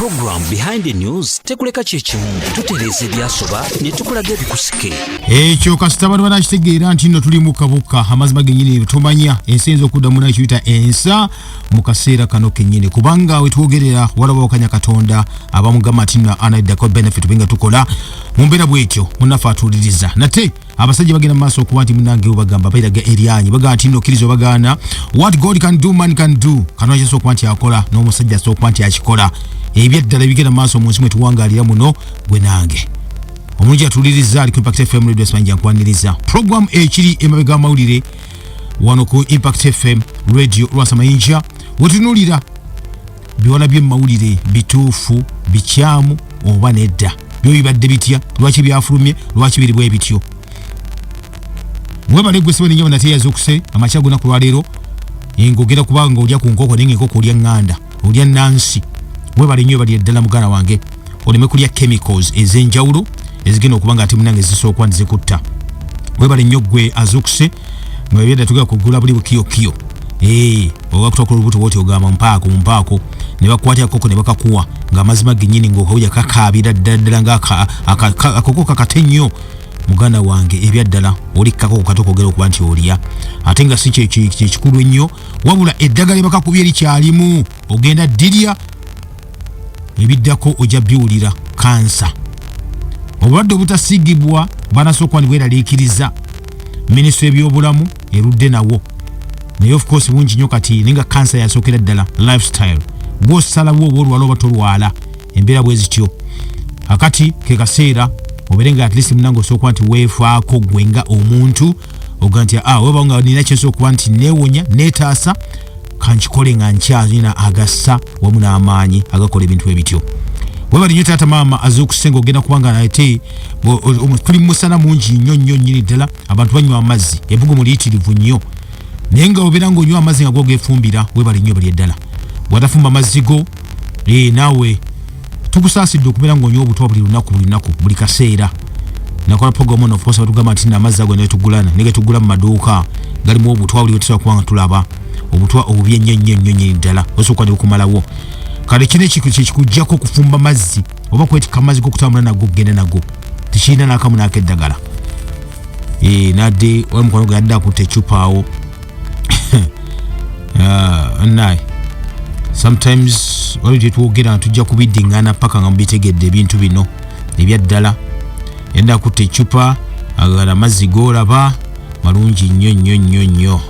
program behind the news tekuleka chechimu tutereze byasoba ne tukulaga bikusike ekyo kasita bali banakitegeera nti nno tuli mu kabuka amazima genyini tumanya ensenzo okuddamu nakiyita ensa mu kaseera kano kenyini kubanga wetwogerera walaba okanya Katonda abamugamba ati nno anaidako benefit benga tukola mu mbeera bwetyo munafa atuliriza nate abasajja bagenda maaso okuba nti munange bagamba bayiraga eryanyi bagamba nti nno kirizo bagana what God can do man can do Katonda yeso okuba nti akola n'omusajja so okuba nti akikola ebyaddala bigenda maaso mu nsi mwe tuwangalira muno gwe nange omulungi atuliriza ali ku Impact FM radio smanja nkwaniriza program ekiri emabega mawulire wano ku Impact FM radio lwasamayinja wetunulira biwala bye mawulire bituufu bikyamu oba nedda byo bibadde bitya lwaki byafulumye lwaki biri bwe bityo mweba negwe sibone nyama nateyaza okuse amachago na kulwalero ingogera kubanga olya ku nkoko ninge nkoko olya nganda olya nansi weba linyo bali eddala mugana wange oleme kulya chemicals ezenjawulo ezigenda okubanga ati munange zisokwa nzikutta weba linyo gwe azokuse mwebeda tuga kugula buli bukiyo oba kutoka olubuto wote ogamba mpako ne bakwatya koko ne bakakuwa nga mazima ginyini ngohoja kakabira daddala nga akoko kakatenyo muganda wange ebyaddala oli kakoko katokogera okuba nti olya ate nga si kikulu ennyo wabula eddagala bakakubye eri kyalimu ogenda dilya ebiddako ojja biwulira kansa obulwadde obutasigibwa banasooka ni bweraliikiriza minisitule ebyobulamu erudde nawo naye of course bungi nnyo kati nenga kansa yasookera ddala lifestyle gwosalawo oba olwala oba tolwala embeera bwe zityo akati ke kaseera oberenga at least munange osooka nti weefaako gwenga omuntu oga nti weba nga nina kyensobola okuba nti neewonya neetaasa kankikole nga nkyalina agassa wamu n'amaanyi agakola ebintu ebityo weba linyo taata maama az'okusenga ogenda kubanga nate tuli musana mungi nnyo nnyini ddala abantu banywa amazzi ebugo muliyitirivu nnyo naye nga obeera ng'onywa amazzi nga gogeefumbira weba linyo bali eddala bw'atafumba amazzi go naawe tukusaasidde okubeera ng'onywa obutwa buli lunaku buli kaseera nakola programu ono fosa batugamba nti amazzi ago netugulana nege tugula mu maduuka galimu obutwa buli otusobola kubanga tulaba obutwa obubi ennyo ddala osooka ne bukumalawo kale kino kikujjako okufumba mazzi oba kwetika amazzi g'okutambula nago kugenda nago tikirina n'akamu n'akeddagala nadde omukono gwe yadde akutta ecupa awo naye sometimes wali tetwogera tujja kubiddingana paka nga mubitegedde ebintu bino ebyaddala yadde akutta ecupa agala amazzi g'olaba malungi nnyo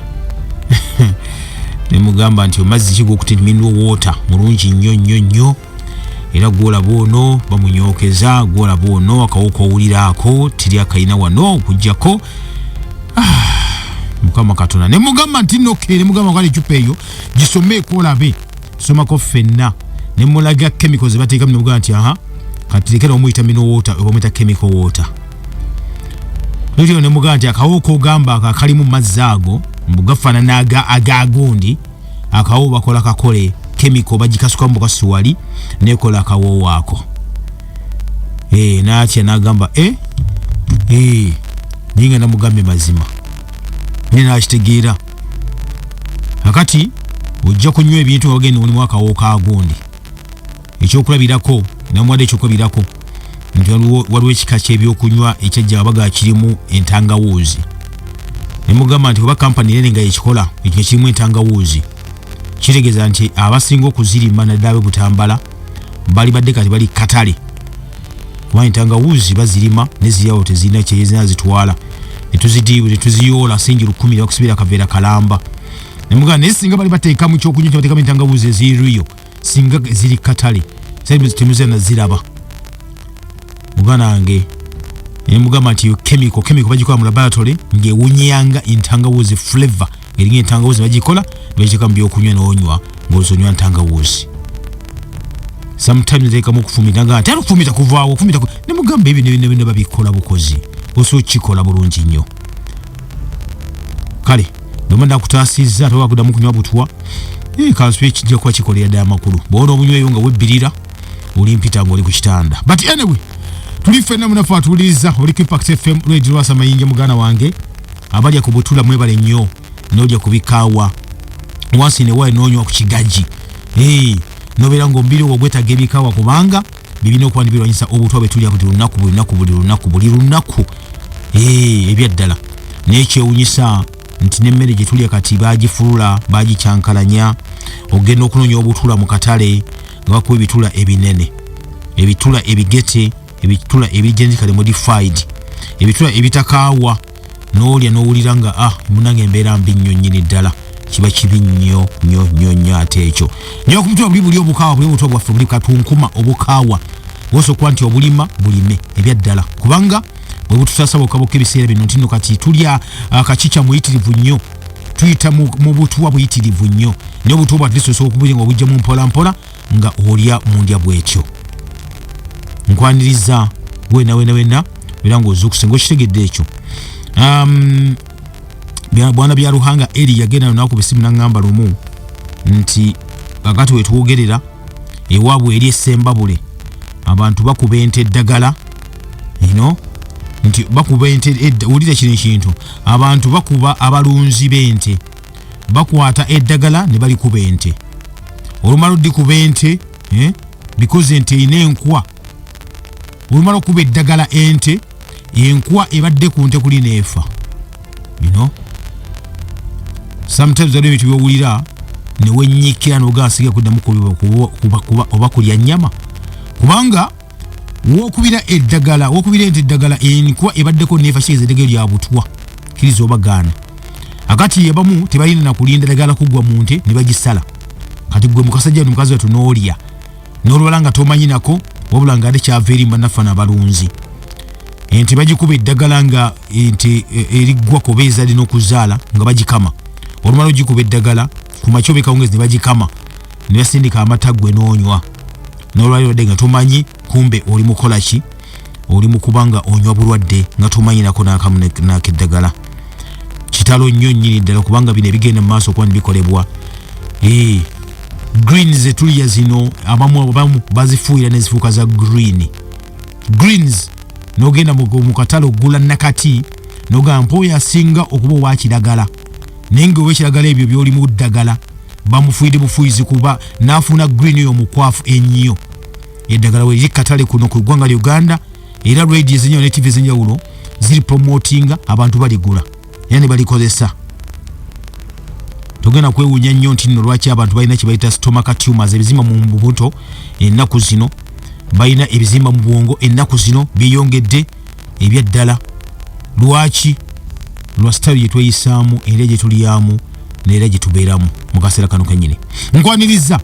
nemugamba nti amazzi kigwokuti mineral water mulungi nnyo era gwolaba ono bamunyokeza gwolaba ono akawuka owuliraako tiri akayina wano okujjako mukama Katonda nemugamba nti nokere mugamba kwali ecupa eyo gisomeeko olabe somako ffenna nemulaga chemicals bateeka mu mugamba nti katirekera omuyita mineral water oba omuyita chemical water notyo nemugamba nti akawuka ogamba akalimu mazzi ago mbugafaanana agagundi akawo bakola kakole chemical bagikasuka mu bukasuwali nekola akawoowo ako naatya n'agamba ninga namugambe mazima nina akitegeera akati ojja kunywa ebintu nga bagenda mulimu akawoowo kagundi ekyokulabirako namuwadde ekyokulabirako nti waliwo ekika ky'ebyokunywa ekyajja baga kirimu entangawuuzi nemugamba nti oba kampani nene nga yekikola ekyo kirimu entangawuuzi kitegeeza nti abasinga okuzirima naddala butambala bali badde kati bali katale kuba entangawuuzi bazirima neziryawo tezirina kyezina zitwala netuziyoola singi 10 bakusibira akaveera kalamba nemugamba naye singa bali bateeka mu kyokunywa kyebateekamu entangawuuzi eziriyo singa ziri katale temuze naziraba muganda wange nemugamba nti chemical bagikola mu laboratory ng'ewunyanga entangawuuzi flavor eringa entangawuuzi bagikola bagiteeka mu byokunywa n'onywa ng'ozonywa entangawuuzi sometimes teekamu okufumita nga nti alufumita kuvaawo nemugamba ebyo babikola bukozi osobola kikola bulungi nnyo kale noma nakutaasizza ate wakuddamu kunywa butwa kansibe kijja kuba kikolera ddala amakulu bwona obunyweyo nga webbirira oli mpita ng'oli ku kitanda but anyway tuli ffenna munafu atuwuliriza oli ku Impact FM radio lwasamayinja muganda wange abalya ku butula mwebale nnyo n'ojja kubikaawa wansi ne wayi n'onywa ku kigaji nobera ngo mbiri ogwetaga ebikawa kubanga bibina okuba nibirwanyisa obutwa betulya buli lunaku ebyaddala nekyewunyisa nti nemmere gye tulya kati bagifulula bagicyankalanya ogenda okunoonya obutula mu katale nga bakuba ebitula ebinene ebitula ebigete ebitula ebigenetically modified ebitula ebitakaawa n'olya n'owulira nga munange embeera mbi nnyo nnyini ddala kiba kibi nnyo ate ekyo nyo kumutula buli obukaawa buli obutwa bwaffe buli katunkuma obukaawa osokuba nti obulima bulime ebyaddala kubanga bwe butusasaba okaboka ebiseera bino ntino kati tulya akakica muyitirivu nnyo tuyita mu butuwa buyitirivu nnyo naye obutuwa bwati lisobola okubulya nga obujja mu mpola nga olya mu ndya bwekyo nkwaniriza wena era ng'ozuukuse ng'okitegedde ekyo bwana bya Ruhanga eri yagenda naku bisimu n'angamba lumu nti kakati wetwogerera ewaabwe eri essembabule abantu bakuba ente eddagala nti bakuba ente wulira kino ekintu abantu bakuba abalunzi b'ente bakwata eddagala ne balikuba ente olumala oddikuba ente because ente ina enkwa olumala okuba eddagala ente enkwa ebadde ku nte kuli neefa sometimes waliwo ebintu byowulira newenyikira nogasiga kuddamu kuba oba kulya nnyama kubanga wokubira ente eddagala enkwa ebaddeko neefa kigeza eddagala lya butwa kiriza obagaana akati abamu tebalina nakulinda ddagala kuggwa mu nte ne bagisala kati gwe mukasajja mukazi watu n'olya n'olwala nga tomanyi nako wabula nga ate kyava eri bannaffe n'abalunzi ente bagikuba eddagala nga ente eriggwa koba ezalina okuzaala nga bagikama olumala ogikuba eddagala ku makyo bekawungezi ne bagikama ne basindika amata gwe n'onywa n'olwali wadde nga tomanyi kumbe oli mukola ki oli mukubanga onywa bulwadde nga tomanyi nako n'akamu n'akeddagala kitalo nnyo nnyini ddala kubanga bino ebigenda mu maaso okuba nebikolebwa greens tulya zino abamu bazifuuyira nezifuuka za greens n'ogenda mu katale ogula nakati n'ogamba mpoyo asinga okuba owa kiragala naye nga ow'ekiragala ebyo by'oli mu ddagala bamufuuyidde bufuuyizi kuba n'afuna green eyo mukwafu ennyo eddagala we liri katale kuno ku ggwanga lya Uganda era radio ezinyo ne TV ezenjawulo ziri promotinga abantu baligula era ne balikozesa togenda kwewuunya nnyo nti nno lwaki abantu balina kye bayita stomach tumors ebizimba mu mbuto ennaku zino balina ebizimba mu bwongo ennaku zino byeyongedde ebyaddala lwaki lwa sitayiro gye tweyisaamu era gye tulyamu neera gye tubeeramu mu kaseera kano kennyini nkwaniriza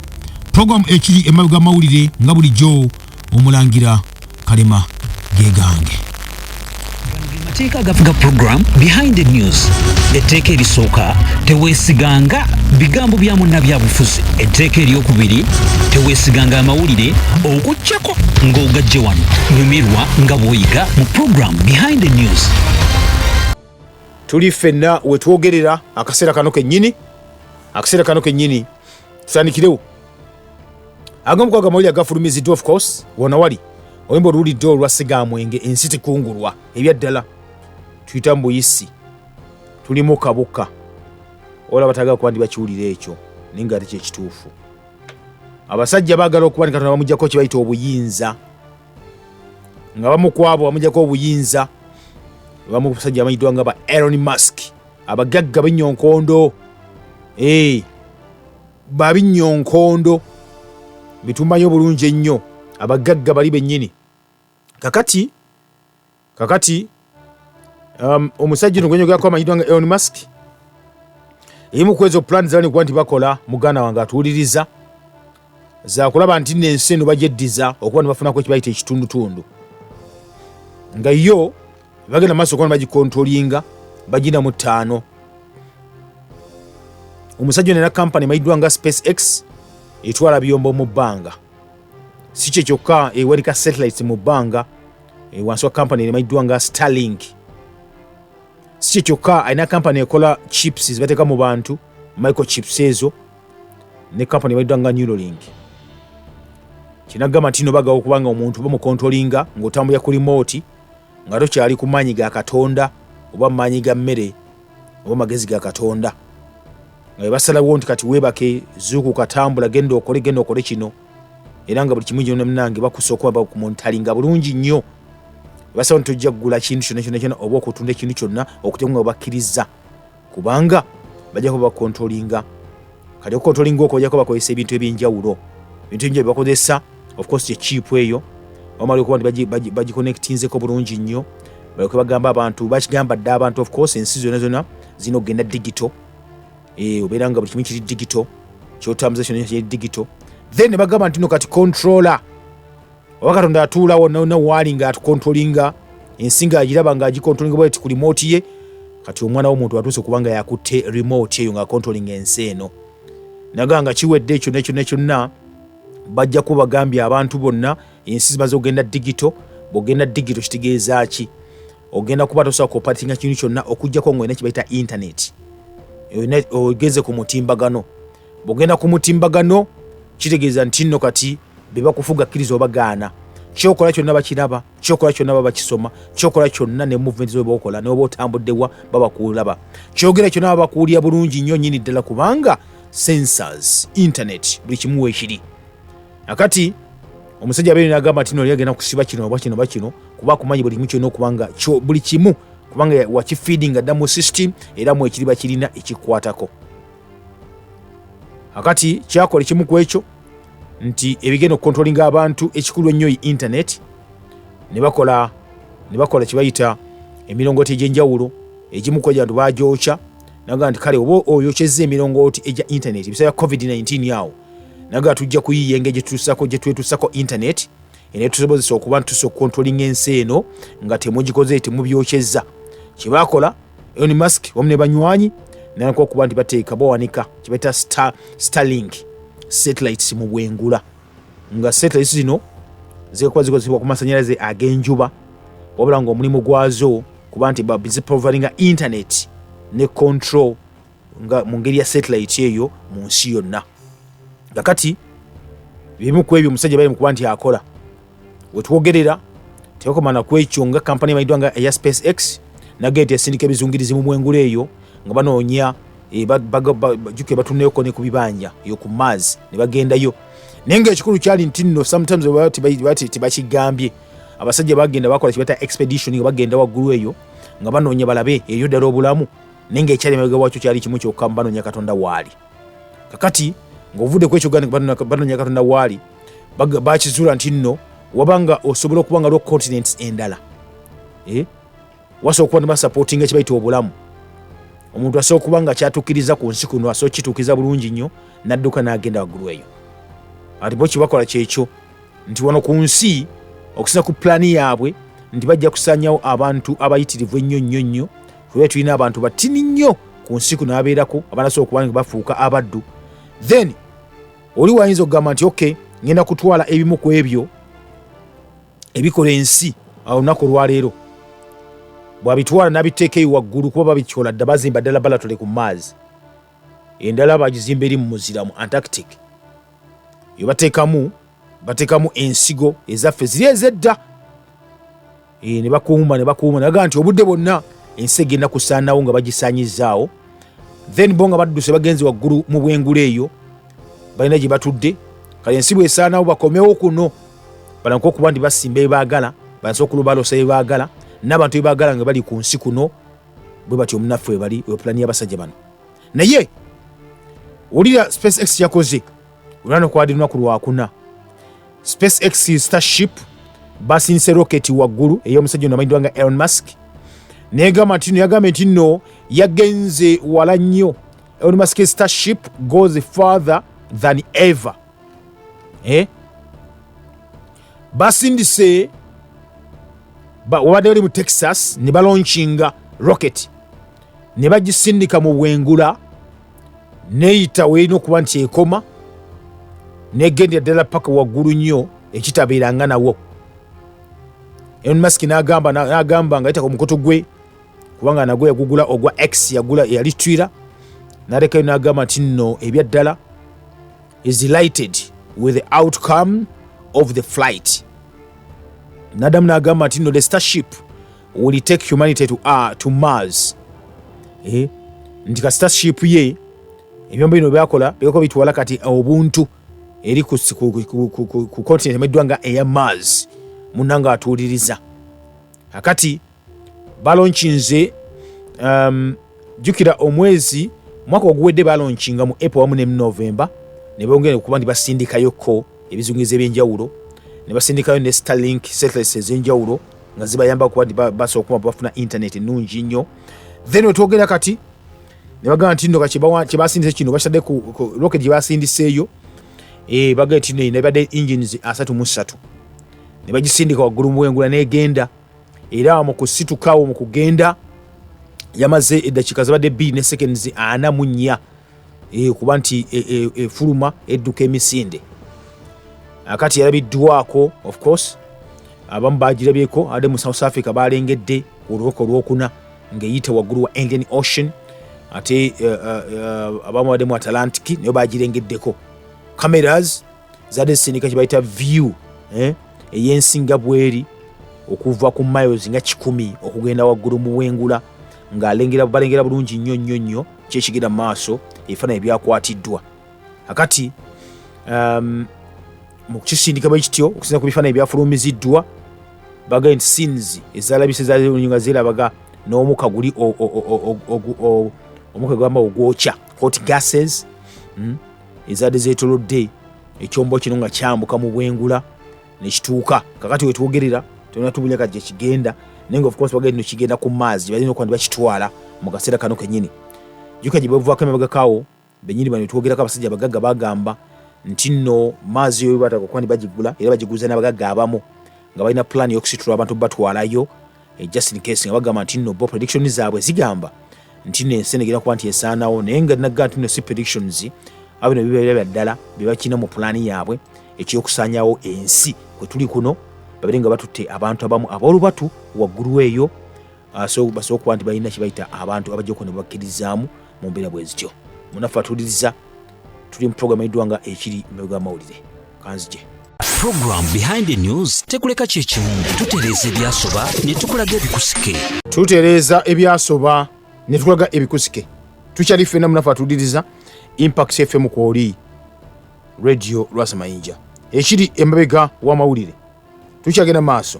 programu ekiri emabega amawulire nga bulijjo omulangira Kalema gegange mateeka agafuga program behind the news etteeka erisooka teweesiganga bigambo bya munnabyabufuzi etteeka eryokubiri teweesiganga amawulire okujjako ng'ogajje wano nyumirwa nga bw'oyiga mu program behind the news tuli ffenna wetwogerera akaseera kano kennyini tusandikirewo agamu kwaga amawulire agafulumiziddwa of course wona wali oluyimba oluwulidde olwa Sigamwenge ensi tekungulwa ebyaddala tuyita mu buyisi tulimu kabuka olaba batagala kuba ndi bakiwulira ekyo naye nga ate kyekituufu abasajja baagala okuba ni Katonda bamuggyako kye bayita obuyinza nga bamu ku abo bamuggyako obuyinza bamu basajja amanyiddwa nga ba Elon Musk abagagga b'ennyonkondo babinnyonkoondo bitumanyi obulungi ennyo abagagga bali bennyini kakati omusajja ono gwenyogerako amanyiddwa nga Elon Musk emu ku ezo plan zalani kuba nti bakola muganda wange atuwuliriza za kulaba nti n'ensi eno bagyeddiza okuba nebafunako ekibayita ekitundutundu nga yo bagenda maaso okuba nebagikontrolinga bagina mu 5 omusajja ono era kampani emanyiddwa nga SpaceX etwala byombo mu bbanga si kye kyokka ewanika satellites mu bbanga wansi wa kampani emanyiddwa nga Starlink si kye kyokka alina kampani ekola chips zibateeka mu bantu microchips ezo ne kampani emanyiddwa nga Neuralink kinagamba nti no bagawo okubanga omuntu bamukontrolinga ng'otambulira ku remote nga tokyali ku maanyi ga Katonda oba maanyi ga mmere oba magezi ga Katonda basalawo nti kati webake zuku katambula genda okole kino era nga buli kimu kino nange bakusooka bakumontalinga bulungi nnyo basaba ntujja kugula kintu kyonna oba okutunda ekintu kyonna okutenga bakkiriza kubanga bajja kuba bakontrolinga kati okukontrolinga okwo bajja kuba bakozesa ebintu ebyenjawulo ebintu ebingi bakozesa of course cheap eyo bamala okuba nti bagiconnectinzeko bulungi nnyo balyoke bagamba abantu bakigamba dde abantu of course ensi zonna zina okugenda digital obeera nga buli kimu kiri digital kyotambuza kyonna kiri digital then bagamba nti no kati controller oba Katonda atuulawo na waali nga atukontrolinga ensi ng'agiraba ng'agikontrolinga bweti ku remote ye kati omwana w'omuntu atuuse kubanga yakutte remote eyo ng'akontrolinga ensi eno naganga kiwedde ekyo kyonna bajja kuba bagambye abantu bonna ensi zimaze okugenda digital bw'ogenda digital kitegeeza ki ogenda kuba tosobola kupatinga kintu kyonna okuggyako ng'olina kye bayita internet ogeze ku mutimbagano bw'ogenda ku mutimbagano kitegeeza nti nno kati be bakufuga kkiriza obagaana kyokola kyonna bakiraba kyokola kyonna baba bakisoma kyokola kyonna ne movement zo bakola ne oba otambuddewa baba kulaba kyogera kyonna baba bakuulya bulungi nnyo nnyini ddala kubanga sensors internet buli kimu weekiri akati omusajja abeera n'agamba nti no yagenda kusiba kino oba kino kuba kumanyi buli kimu kyonna okubanga buli kimu kubanga wakifeedinga dda mu system era mu ekiriba kirina ekikwatako akati kyakola kimu ku ekyo nti ebigenda okukontrolinga abantu ekikulu ennyo internet ne bakola kibayita emirongooti egy'enjawulo egimu ku abantu bagyokya naga nti kale oba oyokyezza emirongooti egya internet ebisaya covid-19 yawo naga tujja kuyiyenga gye twetuusako internet era tusobozesa okuba ntusa okukontrolinga ensi eno nga temugikoze temubyokyezza kyebakola Elon Musk wamu ne banywanyi nalako okuba nti bateeka bawanika kibayita Starlink satellites mu bwengula nga satellites zino zikuba zikozesebwa ku masanyalaze ag'enjuba wabula nga omulimu gwazo kuba nti babizi providinga internet ne control nga mu ngeri ya satellite eyo mu nsi yonna kakati bimu ku ebyo omusajja bali mu kuba nti akola wetwogerera tebakomana ku ekyo nga kampani emanyiddwa nga eya SpaceX nagenti yasindika ebizungirizi mu mwengula eyo nga banoonya bajuke batuneko ne ku bibanja eyo ku Mars ne bagendayo naye ng'ekikulu kyali nti nno sometimes tibakigambye abasajja bagenda bakola kibata expedition nga bagenda waggulu eyo nga banoonya balabe eyo ddala obulamu naye ng'ekyali emabega wakyo kyali kimu kyokka banoonya Katonda waali kakati ng'ovudde ku ekyo banoonya Katonda waali bakizuula nti nno wabanga osobola okuba nga lwo continents endala wasobola okuba nebasupportinga ekibayita obulamu omuntu asobola okuba nga kyatuukiriza ku nsi kuno asobola kituukiriza bulungi nnyo n'adduka n'agenda waggulu eyo ati bo kibakola kyekyo nti wano ku nsi okusinza ku pulaani yaabwe nti bajja kusaanyawo abantu abayitirivu ennyo kuba tulina abantu batini nnyo ku nsi kuno abeerako abanasobola okuba nga bafuuka abaddu then oli wayinza okugamba nti okay ngenda kutwala ebimu ku ebyo ebikola ensi olunaku olwaleero bwabitwala n'abiteeka eyo waggulu kuba babikola dda bazimba ddala balatole ku Mars endala bagizimba eri mu muzira mu Antarctic yo bateekamu ensigo ezaffe ziri ez'edda ne bakuuma naga nti obudde bwonna ensi egenda kusaanawo nga bagisaanyizaawo then bo nga badduse bagenzi waggulu mu bwengula eyo balina gye batudde kale ensi bwesaanawo bakomewo kuno balanka okuba nti basimba ebaagala bansobola okulubalosa ebaagala n'abantu ebaagala nga bali ku nsi kuno bwe batyo omunaffe webali wepulani y'abasajja bano naye olira SpaceX yakoze olwana okwadi lunaku lwakuna SpaceX Starship basinise rocket waggulu ey'omusajja ono amanyiddwa nga Elon Musk yagambye nti nno yagenze wala nnyo Elon Musk Starship goes further than ever basindise wabadde bali mu Texas ne balaunchinga rocket ne bagisindika mu bwengula neyita weerina okuba nti ekoma negendera ddala paka waggulu nnyo ekitabeeranga nawo Elon Musk n'agamba nga yita ku mukoto gwe kubanga nagwe yagugula ogwa X yali Twitter n'alekayo n'agamba nti nno ebya ddala is delighted with the outcome of the flight Nadamu n'agamba nti nno the Starship will take humanity to Mars nti ka Starship ye ebyombo bino byakola byako bitwala kati obuntu eri ku continent emeddwa nga eya Mars munanga atuuliriza akati balonchinze jukira omwezi mwaka oguwedde balonchinga mu April wamu ne November ne bongera okuba ndi basindikayo ko ebizungize ebyenjawulo ne basindikayo ne Starlink satellites ez'enjawulo nga zibayamba kuba ndi basooka bafuna internet ennungi nnyo then wetwogera kati ne bagamba nti nno kye basindise kino basitadde ku rocket gye basindiseeyo baga nti nno nebadde engines 33 ne bagisindika waggulu muwengula n'egenda era mu kusitukawo mu kugenda yamaze eddakiika zabadde 2 ne seconds 44 kuba nti efuluma edduka emisinde akati yalabiddwako of course abamu bagirabyeko ade mu South Africa balengedde oluwoko olwokuna ng'eyita waggulu wa Indian Ocean ate abamu badde mu Atlantic nayo bagirengeddeko cameras zadde sindika kye bayita view ey'ensinga bweri okuva ku miles nga 10 okugenda waggulu mu wengula balengera bulungi nnyo kyekigenda mu maaso ebifaananyi ebyakwatiddwa akati mu kisindika bwe kityo okusinza ku bifaananyi ebyafulumiziddwa baga nti scenes ezalabise nga zeerabaga n'omuka guli omuka gwamba ogwokya hot gases ezadde zeetolodde ekyombo kino nga kyambuka mu bwengula nekituuka kakati wetwogerera tolina tubulya kajja kigenda naye of course bagenda kigenda ku maazi balina okwandi bakitwala mu kaseera kano kennyini juka gye bavuvaako emabegakawo bennyini bano twogerako abasajja abagagga bagamba nti nno maazi oyo bataka okwandi bagigula era bagiguza n'abagagga abamu nga balina plan y'okusitula abantu batwalayo just in case nga bagamba nti nno bo prediction zaabwe zigamba nti nno ensi egenda kuba nti esaanawo naye nga nagga nti nno si predictions abino bibeera ddala bye bakina mu pulaani yaabwe ekyokusaanyawo ensi kwe tuli kuno babere nga batutte abantu abamu ab'olubatu waggulu eyo basobola okuba nti balina kye bayita abantu abajja okubona bakkirizaamu mu mbeera bwe zityo munaffe atuuliriza tuli mu programu eyiddwa nga ekiri mabega amawulire kanzije program behind the news tekuleka kyekimu tutereeza ebyasoba ne tukulaga ebikusike tukyali ffenna munaffe atuuliriza Impact FM kwoli radio Lwasamayinja ekiri emabega w'amawulire tukyagenda maaso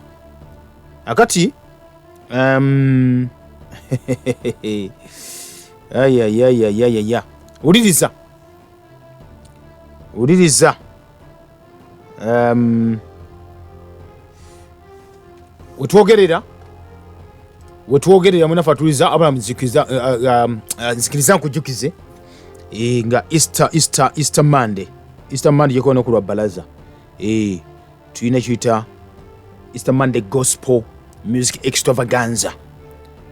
akati uliriza wetwogerera munafa tuliza abana nzikiriza nkujukize nga Easter Monday yekona kulwa balaza tuyina kyita Easter Monday Gospel Music Extravaganza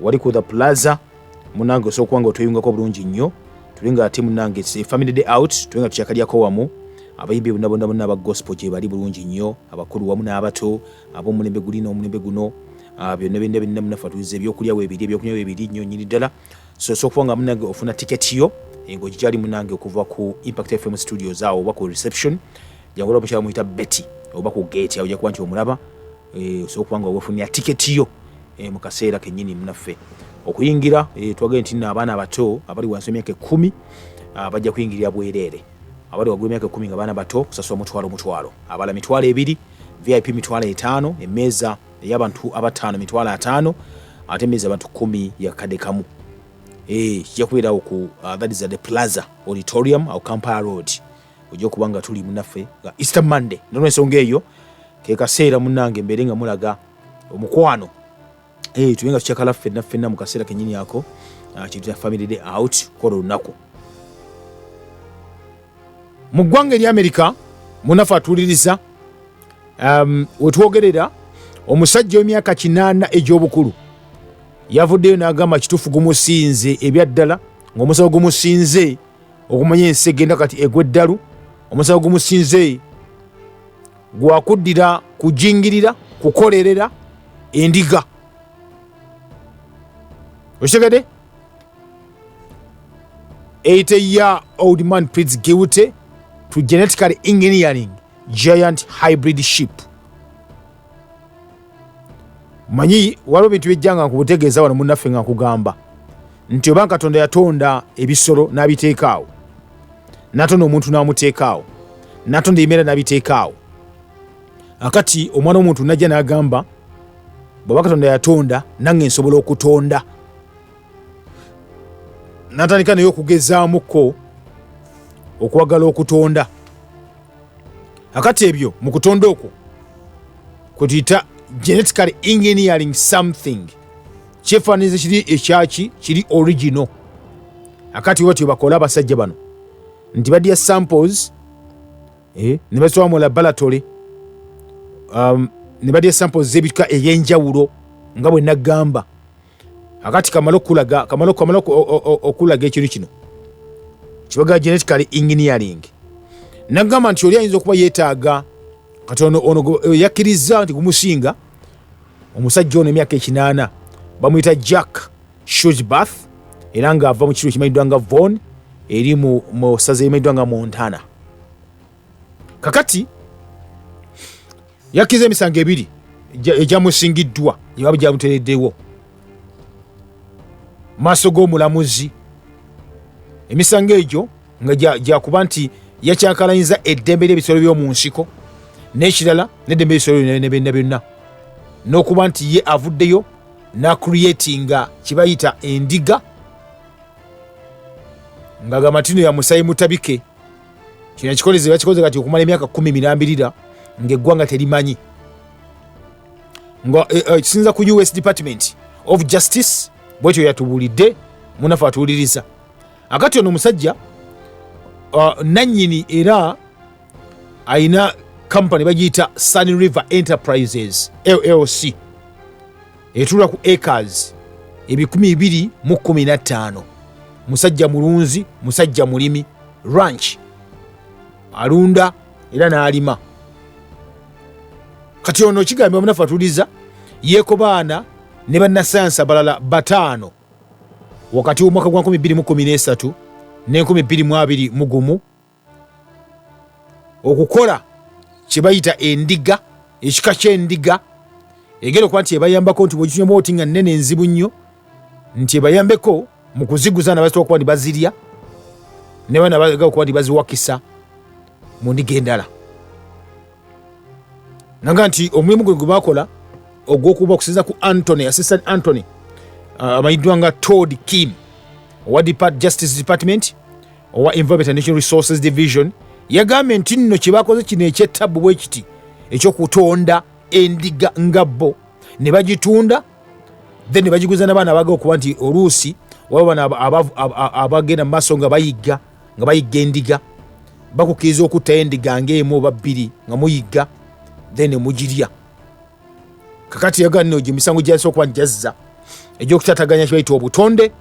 wali ku the Plaza munange osokwanga otuyungako bulungi nnyo tulinga ate munange family day out tulinga tukyakalyako wamu abayimbi bonna aba gospel gye bali bulungi nnyo abakulu wamu n'abato ab'omulembe guli n'omulembe guno byonna munafatuliza ebyokulya weebiri ebyokunywa weebiri nnyo nnyini ddala so okuba nga munange ofuna tiketi yo ng'ogikyali munange okuva ku Impact FM studios awo oba ku reception jangola omukyala muyita Betty oba ku gate awo jakuba nti omulaba osobola nga wefunira tiketi yo mu kaseera kennyini munaffe okuyingira twagale nti nno abaana abato abali wansi emyaka 10 bajja kuyingirira bwereere abali waggulu emyaka 10 nga baana bato kusasula mutwalo abala mitwalo 2 VIP mitwalo 5 emmeeza ey'abantu abataano mitwalo 5 ate emmeeza abantu 10 yakadde kamu kijja kubeerawo ku that is at the Plaza Auditorium au Kampala Road ojja okuba nga tuli munaffe nga Easter Monday nolwensonga eyo ke kaseera munnange mbeere nga mulaga omukwano tuyenga tukyakala ffenna mu kaseera kennyini ako kintu family day out kola olunaku mu ggwanga eri America munaffe atuuliriza wetwogerera omusajja w'emyaka 8 egy'obukulu yavuddeyo n'agamba kituufu gumusinze ebyaddala ng'omusawo gumusinze okumanya ensi egenda kati egw'eddalu omusawo gumusinze gwakuddira kujingirira kukolerera endiga okitegedde 80-year-old man pleads guilty to genetically engineering giant hybrid sheep. Manyi waliwo bintu byejjanga nkubutegeeza wano munnaffe nga nkugamba nti oba Katonda yatonda ebisolo n'abiteekaawo natonda omuntu n'amuteekaawo, natonda ebimera n'abiteekaawo. Akati omwana w'omuntu najja n'agamba bw'oba Katonda yatonda nange nsobola okutonda. N'atandika naye okugezaamuko okwagala okutonda. Akati ebyo mu kutonda okwo kwe tuyita genetically engineering something, kyefaananiza kiri ekyaki kiri original. Akati watyo bakola abasajja bano nti badya samples ne bazitwala mu laboratory, ne badya samples z'ebika ey'enjawulo nga bwe nagamba. Akati kamala okulaga ekintu kino kibaga genetically engineering. Nagamba nti oli ayinza okuba yeetaaga kati ono yakkiriza nti gumusinga omusajja ono emyaka 8 bamuyita Jack Schutzbath era ng'ava mu kitundu kimanyiddwa nga Vaughan eri mu ssaza erimanyiddwa nga Montana. Kakati yakkiriza emisango 2 egyamusingiddwa gyebaba gyamuteereddewo maaso g'omulamuzi. Emisango egyo nga gyakuba nti yakyakalanyiza eddembe ly'ebisolo by'omu nsiko n'ekirala n'eddembe ly'ebisolo byonna byonna, n'okuba nti ye avuddeyo n'acreatinga kibayita endiga nga gamatino ya musayi mutabike. Kino bakikoze kati okumala emyaka 12 ng'eggwanga terimanyi. Kisinza ku US Department of Justice bwetyo yatubuulidde munafu atuwuliriza. Akati ono omusajja nannyini era ayina company bagiyita Sun River Enterprises LLC etuula ku acres 215. Musajja mulunzi, musajja mulimi, ranch alunda era n'alima. Kati ono kigambibwa munafu atuwuliriza yeeko baana ne bannasayansi abalala 5 wakati w'omwaka gwa 2013 ne 2021 okukola kye bayita endiga, ekika ky'endiga egera okuba nti ebayambako nti bwekinywa oti nga nnene enzibu nnyo nti ebayambeko mu kuziguza nabasobola okuba nti bazirya ne bana bagala okuba nti baziwakisa mu ndiga endala. Nanga nti omulimu gwe bakola ogw'okuba okusinza ku Assistant Anthony amanyiddwa nga Todd Kim owa Justice Department owa Environment and Natural Resources Division, yagambye nti nno kye bakoze kino ekyettabbu bwe kiti ekyokutonda endiga nga bo ne bagitunda then ne bagiguza n'abaana abaga okuba nti oluusi waliwo bano abagenda mu maaso nga bayigga endiga bakukkiriza okutta endiga ng'emu oba 2 nga muyigga then mugirya. Kakati yagamba nno gye misango gy'asobola okuba njazza egy'okutataganya kye bayita obutonde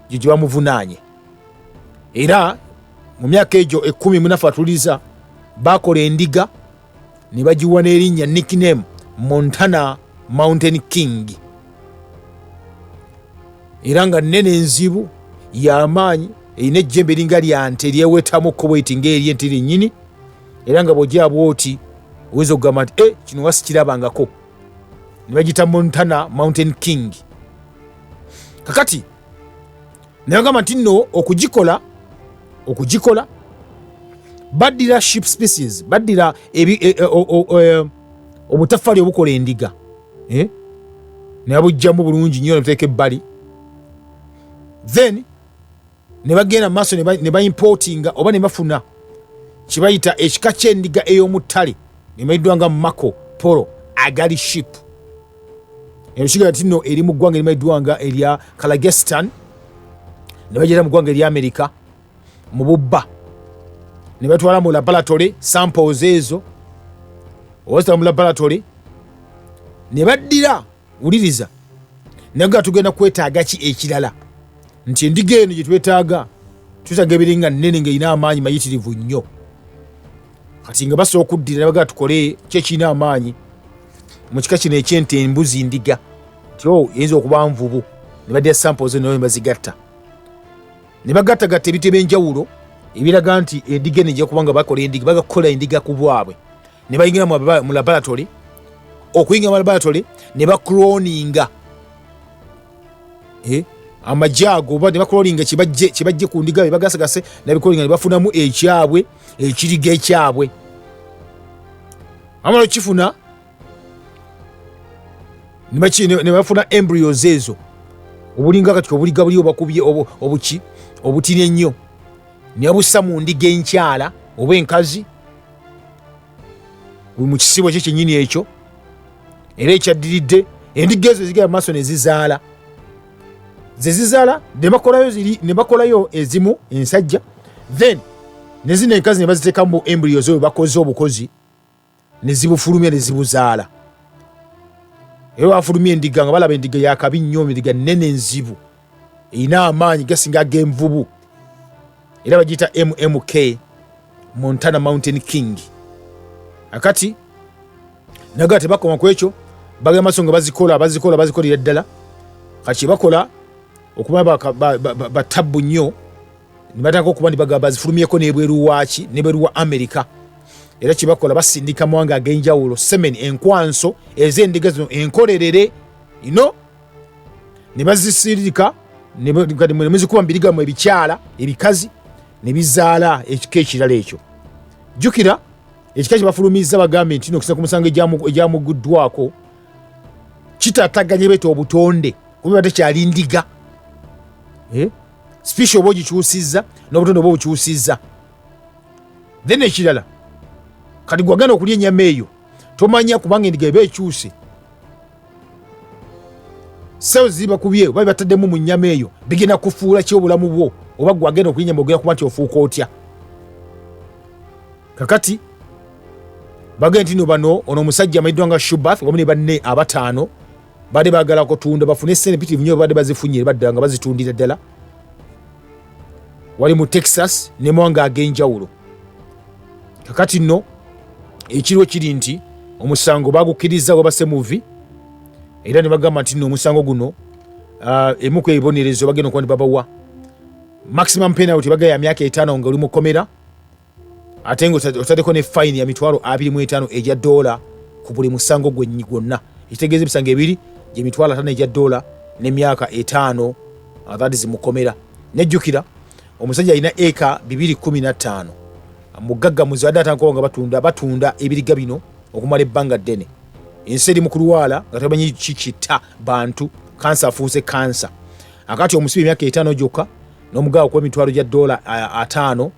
gye gye bamuvunaanye. Era mu myaka egyo 10 munafu atuliza bakola endiga ne bagiwa n'erinnya nickname Montana Mountain King. Era nga nnene enzibu y'amaanyi erina ejjembe eringa lya nte eryewetamu kobweti ng'eri ente yennyini, era nga bw'ogyabwa oti oyinza okugamba nti kino wasi kirabangako. Ne bagita Montana Mountain King. Kakati ne bagamba nti nno okugikola baddira sheep species, baddira obutafaali obukola endiga ne babugjamu bulungi nnyo ne buteeka ebbali, then ne bagenda mu maaso ne baimportinga oba ne bafuna kye bayita ekika ky'endiga ey'omuttale emanyiddwa nga Marco Polo Agali sheep. Ekiga nti nno eri mu ggwanga erimanyiddwa nga erya Kalagestan ne bagenda mu ggwanga erya Amerika mu bubba ne batwala mu laboratory samples ezo ozita mu laboratory ne baddira wuliriza naga tugenda kwetaaga ki ekirala nti endiga eno gye twetaaga tutaaga ebiringa nnene ng'erina amaanyi mayitirivu nnyo. Kati nga basobola okuddira ne baga tukole kye kirina amaanyi mu kika kino eky'ente embuzi ndiga nti eyinza okuba nvubu ne baddira samples eno ne bazigatta ne bagattagatta ebintu eby'enjawulo ebiraga nti endiga eno ejja kuba nga bakola endiga bagakola endiga ku bwabwe ne bayingira mu laboratory. Okuyingira mu laboratory ne bakloninga amajago bade bakololinga kibajje ku ndiga bagasagase nabikolinga bafunamu ekyabwe ekiriga ekyabwe amalo kifuna ne bafuna embryos ezo obulinga kati obuliga buli obakubye obuki obutine nnyo ne bussa mu ndiga enkyala oba enkazi mu kisibo kye kyennyini ekyo era ekyaddiridde endiga ezo zigenda maaso ne zizaala ne bakolayo ezimu ensajja then ne zino enkazi ne baziteeka mu embryos oyo bakoze obukozi ne zibufulumya ne zibuzaala era bafulumya endiga nga balaba endiga yakabi nnyo endiga nnene enzibu erina amaanyi gasinga ag'envubu era bagiyita MMK Montana Mountain King akati naga tebakoma ku ekyo bagenda maaso nga bazikolera ddala kati bakola okuba batabbu nnyo ne batandika okuba nti bagamba bazifulumyeko n'ebweru waaki n'ebweru wa Amerika era kibakola basindika mawanga ag'enjawulo semen enkwanso ez'endiga zino enkolerere ne bazisirika ne muzikuba mu biriga mu ebikyala ebikazi ne bizaala ekika ekirala ekyo jjukira ekika kye bafulumiza bagambe nti okisa ku musango egyamuguddwako kitataganye beta obutonde kuba tekyali ndiga species oba ogikyusizza n'obutonde oba obukyusizza then ekirala kati gwagana okulya ennyama eyo tomanya kubanga endiga eba ekyuse sewo zibakubye oba bataddemu mu nnyama eyo bigenda kufuula ki obulamu bwo oba gwagenda okulya ennyama ogenda kuba nti ofuuka otya kakati bagenda nti no bano ono omusajja amayiddwa nga Shubath wamu ne banne abataano badde baagala kutunda bafune sensitive nnyo badde bazifunye badde nga bazitundira ddala wali mu Texas ne mawanga ag'enjawulo kakati nno ekiriwo kiri nti omusango bagukkiriza wabase muvi era ne bagamba nti nno omusango guno emu ku ebibonerezo bagenda okuba babawa maximum penalty bagaya ya myaka 5 nga oli mu kkomera ate nga otaddeko ne fine ya $25 egya dola ku buli musango gwenyi gwonna ekitegeeza ebisango ebiri gye $5 egya dola n'emyaka 5 that is mukomera nejjukira omusajja alina eka 215 mugaggamuzi wadde atankowa nga batunda ebiriga bino okumala ebbanga ddene ensi eri mu kulwala nga tamanyi kikitta bantu kansa afuuse kansa akati omusibe emyaka 5 gyokka n'omugaawo kuba $5 5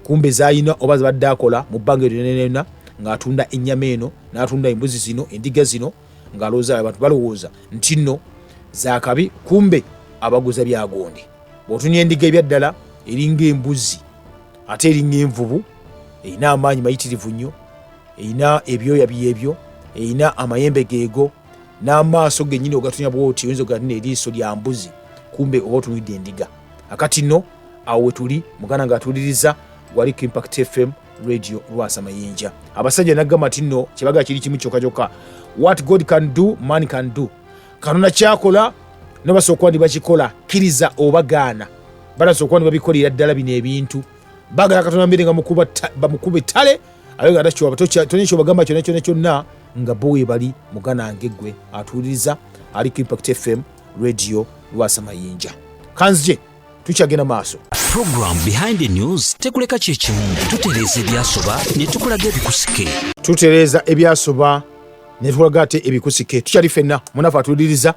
kumbe zayina oba zabadde akola mu bbanga eryonenena ng'atunda ennyama eno n'atunda embuzi zino endiga zino ng'alowooza abantu balowooza nti nno zaakabi kumbe abaguza byagondi bw'otunya endiga ebyaddala eringa embuzi ate eringa envubu erina amaanyi mayitirivu nnyo erina ebyoya byebyo erina amayembe geego n'amaaso gennyini ogatunya bwoti oyinza ogatina eriiso lya mbuzi kumbe oba otunudde endiga akati nno awo wetuli muganda ng'atuliriza gwali ku Impact FM radio Lwasa Mayinja abasajja nagamba nti nno kibaga kiri kimu kyokka what God can do man can do kanona kyakola n'abasooka ndi bakikola kiriza obagaana banasooka ndi babikolera ddala bino ebintu bagala Katonda mbere nga bamukube ttale ayo atakiwa tonyesha bagamba kyonna nga bowe bali mugana ngegwe atuliriza ali ku Impact FM radio Lwasa Mayinja kanzije tukyagenda maaso program behind the news tekuleka kyekimu tutereeza ebyasoba ne tukulaga ebikusike ne tukulaga ate ebikusike tukyali ffenna munafu atuliriza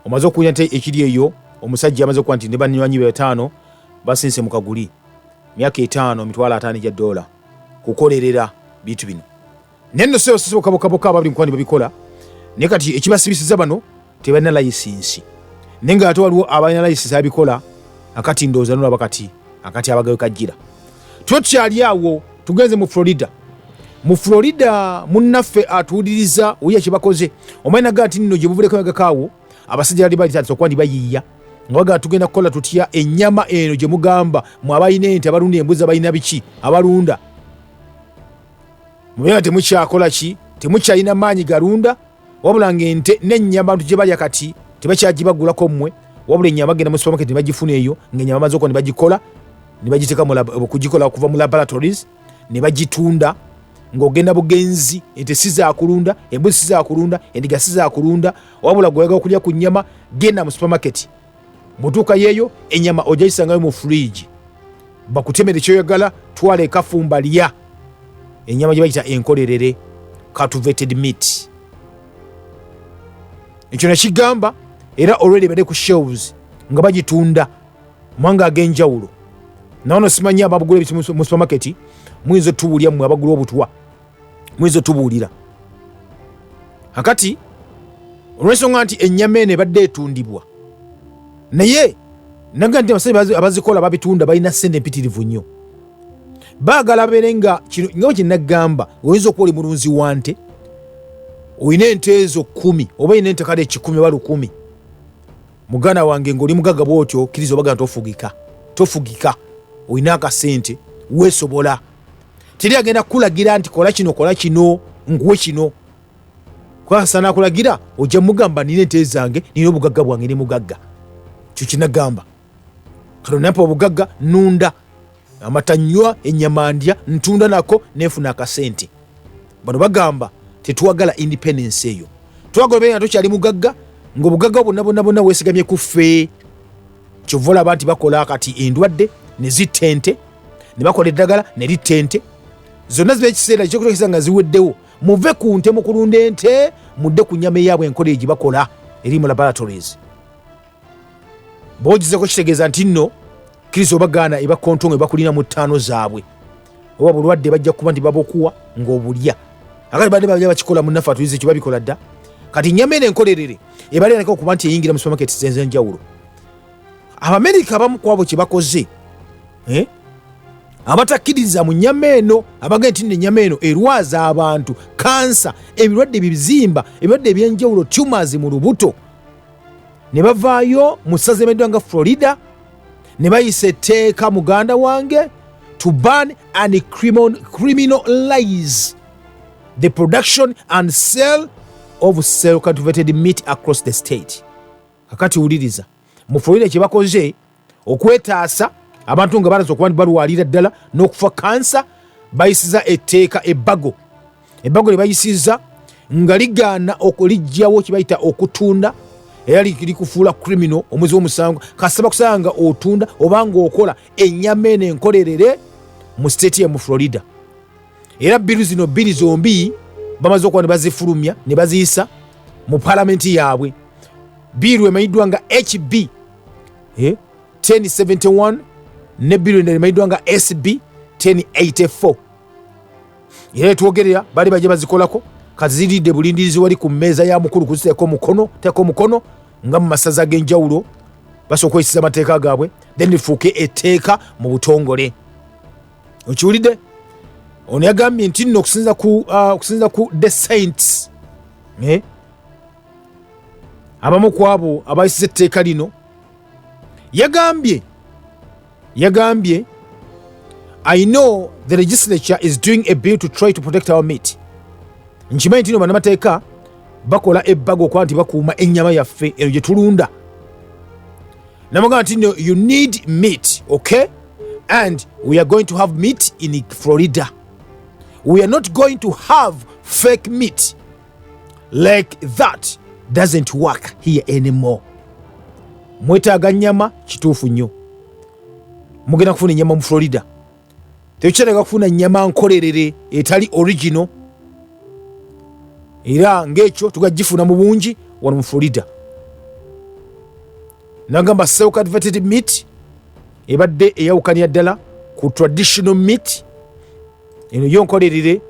omaze okuwulira nti ekiri eyo omusajja amaze okuba nti ne banywanyi be 5 basinse mu kaguli myaka 5 $5 egya dola kukolerera bintu bino nenno sebo kabokaboka abali mukwani babikola ne kati ekibasibisiza bano tebalina layisinsi nenga ate waliwo abalina layisinsi abikola akati ndooza nolaba kati akati abagayo kajjira tukyali awo tugenze mu Florida munnaffe atuuliriza oya kibakoze omanyi gati nno gye buvuleko yagakaawo abasajja bali batandise okuba bayiiya nga bagaa tugenda kukola tutya ennyama eno gye mugamba mu abalina ente abalunda embuzi abalina biki abalunda mubeera temukyakola ki temukyalina maanyi galunda wabula ng'ente n'ennyama abantu gye balya kati tebakyagibagulako mmwe wabula ennyama bagenda mu supermarket ne bagifuna eyo ng'ennyama bamaze okuba ne bagikola ne bagiteeka kugikola okuva mu laboratories ne bagitunda ng'ogenda bugenzi ente si zaakulunda embuzi si zaakulunda endiga si zaakulunda wabula gwega okulya ku nnyama genda mu supermarket mutuuka yeeyo ennyama ojayisangayo mu fridge bakutemere kyoyagala twala ekafumba lya ennyama gye bayita enkolerere cultivated meat ekyo nakigamba era already bade ku shelves nga bagitunda mwanga ag'enjawulo nawono simanyi ababugula ebitu mu supermarket muyinza otubuulira mmwe abagula obutwa muyinza otubuulira akati olw'ensonga nti ennyama eno ebadde etundibwa naye naga nti abasajja abazikola babitunda balina ssente empitirivu nnyo baagala babeere nga kino kyenagamba oyinza okuba oli mulunzi wa nte olina ente ezo 10 oba olina ente kale 10 oba 100 muganda wange ng'oli mugagga bw'otyo kkiriza obaga tofugika olina akasente weesobola teri agenda kukulagira nti kola kino nkuwe kino kwasana akulagira ojja mugamba nina ente zange nina obugagga bwange ne mugagga kyo kinagamba kalo nampa obugagga nunda amatanywa ennyama ndya ntunda nako nefuna akasente bano bagamba tetuwagala independence eyo twagala bena tokyali mugagga ng'obugagga bonna weesigamye ku ffe kyova olaba nti bakola kati endwadde ne zitta ente ne bakola eddagala ne litta ente zonna ziba ekiseera ekyokutegeeza nga ziweddewo muve ku nte mu kulunda ente mudde ku nnyama eyaabwe enkola egi bakola eri mu laboratories boogizeko kitegeeza nti nno kkiriza obagaana ebakontongo ebakulina mu ttaano zaabwe oba bulwadde bajja kuba nti babokuwa ng'obulya akati badde bajja bakikola munnafe atulize ekyo babikola dda kati nnyama eno enkolerere ebalirako okuba nti eyingira mu supermarket z'enjawulo abamerika abamu ku abo kye bakoze abatakkiriza mu nnyama eno abagenda nti ennyama eno erwaza abantu kansa ebirwadde bizimba ebirwadde ebyenjawulo tumors mu lubuto ne bavaayo mu ssaza emeddwa nga Florida ne bayisa etteeka muganda wange to ban and criminalize the production and sale of cell cultivated meat across the state. Kakati wuliriza mu Florida kye bakoze okwetaasa abantu nga balaza okuba balwalira ddala n'okufa kansa bayisiza etteeka ebbago lye bayisiza nga ligaana okulijjawo kye bayita okutunda era likufuula criminal omwezi w'omusango kasaba kusanga otunda obanga okola ennyama eno enkolerere mu state mu Florida era biru zino bbiri zombi bamaze okuba ne bazifulumya ne baziyisa mu palamenti yaabwe biru emanyiddwa nga HB 1071 ne biru emanyiddwa nga SB 1084 era twogerera bali bajja bazikolako kaziridde bulindirizi wali ku mmeeza ya mukulu kuziteeko mukono nga mu masaza g'enjawulo basobola okweyisiza amateeka gaabwe then lifuuke etteeka mu butongole okiwulidde ono yagambye nti nno okusinza ku the saints abamu ku abo abayisiza etteeka lino yagambye I know the legislature is doing a bill to try to protect our meat. Nkimanyi nti no bannamateeka bakola ebbago okuba nti bakuuma ennyama yaffe eyo gye tulunda. Namugamba nti no, you need meat, okay? And we are going to have meat in Florida. We are not going to have fake meat. Like that doesn't work here anymore. Mwetaaga nnyama kituufu nnyo. Mugenda kufuna ennyama mu Florida. Tekyetaaga kufuna nnyama nkolerere etali original. Era ng'ekyo tugagifuna mu bungi wano mu Florida. Nagamba cell cultivated meat ebadde eyawukanya ddala ku traditional meat eno yo nkolerere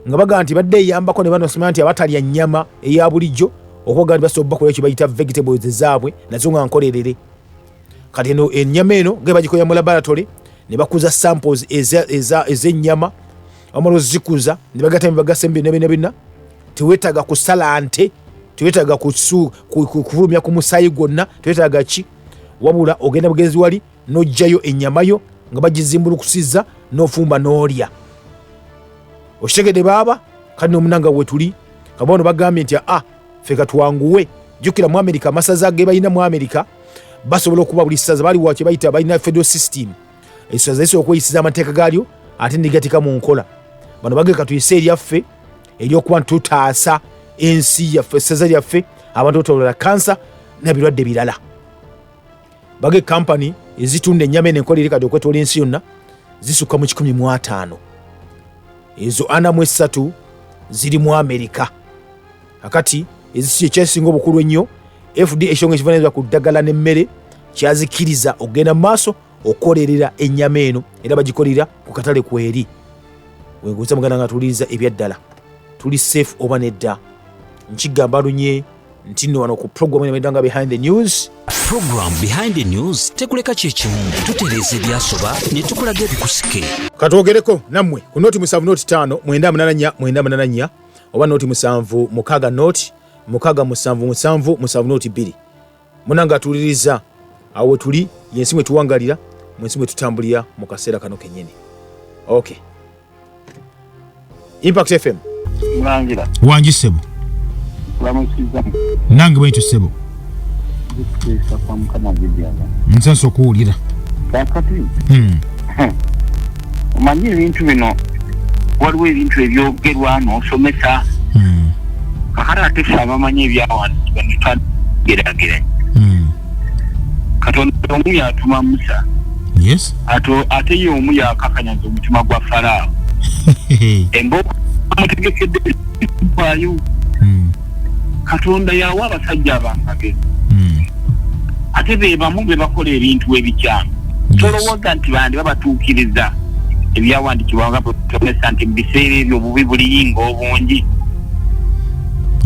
nga bagamba nti badde eyambako ne banosoma nti abatalya nnyama eya bulijjo okwoga nti basobola bakola ekyo bayita vegetables zaabwe nazo nga nkolerere. Kati eno ennyama eno nga bagikola mu laboratory ne bakuza samples ez'ennyama amalo zikuza ne bagatambi bagasembe nebina teweetaaga kusala nte teweetaaga kufulumya ku musaayi gwonna teweetaaga ki wabula ogenda bugenzi wali n'ojjayo ennyamayo nga bagizimbulukusiza n'ofumba n'olya okitegedde baaba kati n'omunanga we tuli kabono bagambye nti ffe katwanguwe jjukira mu Amerika amasaza ge balina mu Amerika basobola okuba buli ssaza bali wakye bayita balina federal system esaza lisobola okweyisiza amateeka gaalyo ate ndigatika mu nkola bano bageka tuyise eryaffe eryokuba ntutaasa ensi yaffe essaza lyaffe abantu otolola kansa n'ebirwadde birala bage company ezitunda ennyama enkolere kati okwetola ensi yonna zisukka mu 150 ezo 43 ziri mu Amerika akati ezisi ekyasinga obukulu ennyo FDA ekirongole ekivunaanyizibwa ku ddagala n'emmere kyazikiriza okugenda mu maaso okukolerera ennyama eno era bagikolera ku katale kweri wenguza muganda nga tuwuliriza ebyaddala tuli safe oba nedda nkigamba lunye nti nno wano ku program enemedanga behind the news. Program behind the news tekuleka kyekimu tutereeza ebyasoba ne tukulaga ebikusike katwogereko nammwe ku noti 7 noti 5 984 oba noti 7 6 noti 6 noti 2 munanga tuliriza awo tuli yensi mwe tuwangalira mwensi mwe tutambulira mu kaseera kano kenyini. Okay, Impact FM Mulangira wanjisebo Lamusiza nange bwe tusebo Dikisa kwa mkama gidiana nsanso kuwulira kakati omanyi ebintu bino waliwo ebintu ebyogerwa n'osomesa kakati ate ffe abamanyi ebyawandikibwa ne twageraageranya Katonda omu yatuma Musa yes ate ye omu yakakanyaza omutima gwa Farao emboko amutegekedde kwayo Katonda yawa abasajja abamagezi ate be bamu be bakola ebintu ebikyamu tolowooza nti bandi babatuukiriza ebyawandikibwa nga promesa nti mu biseera ebyo obubi buliyinga obungi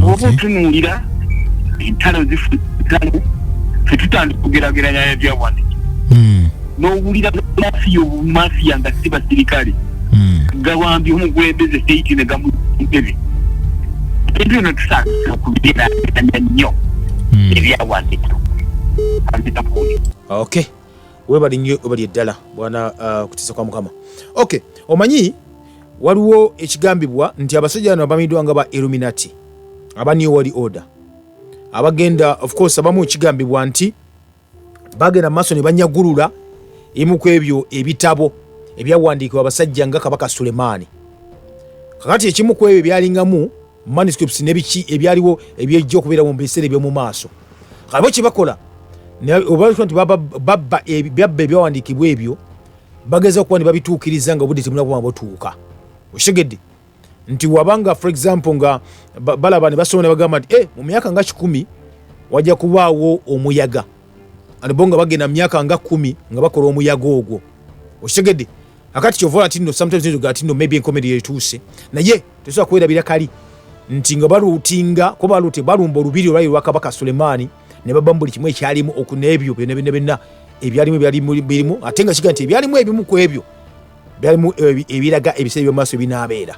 oba otunuulira entalo zifutalo fetutandika okugerageranya ebyawandikibwa n'owulira mafiya nga si basirikale gawambye omugwebeze seiti ne gamutebe ebyo bino tusaanisa okubigeraganya nnyo ebyawandikibwa. Okay, webali nnyo webali eddala bwana kutisa kwa Mukama. Okay, omanyi waliwo ekigambibwa nti abasajja bano abamidwa nga ba Illuminati aba New World Order abagenda of course abamu ekigambibwa nti bagenda maaso ne banyagulula emu ku ebyo ebitabo ebyawandiikibwa abasajja nga Kabaka Sulemaani. Kakati ekimu ku ebyo byalingamu manuscripts nebiki ebyaliwo ebyejja okubeera mu biseera eby'omu maaso. Kabo kibakola obalwa nti babba ebyawandiikibwa ebyo bageza okuba ne babituukiriza nga obudde temulaba butuuka. Oshegedde nti wabanga for example nga balaba ne basoma ne bagamba nti mu myaka nga 10 wajja kubaawo omuyaga anibonga bagenda myaka nga 10 nga bakola omuyaga ogwo. Oshegedde akati kyovola tino sometimes you got no maybe comedy yetuuse naye tesobola kwerabira kali nti nga balutinga ko balute balumba olubiri olwayi lwa Kabaka Sulemaani ne babambuli kimwe ekyalimu okunebyo byonna ebyalimu birimu ate nga kiga nti ebyalimu ebimu ku ebyo byalimu ebiraga ebiseera by'omaaso binaabeera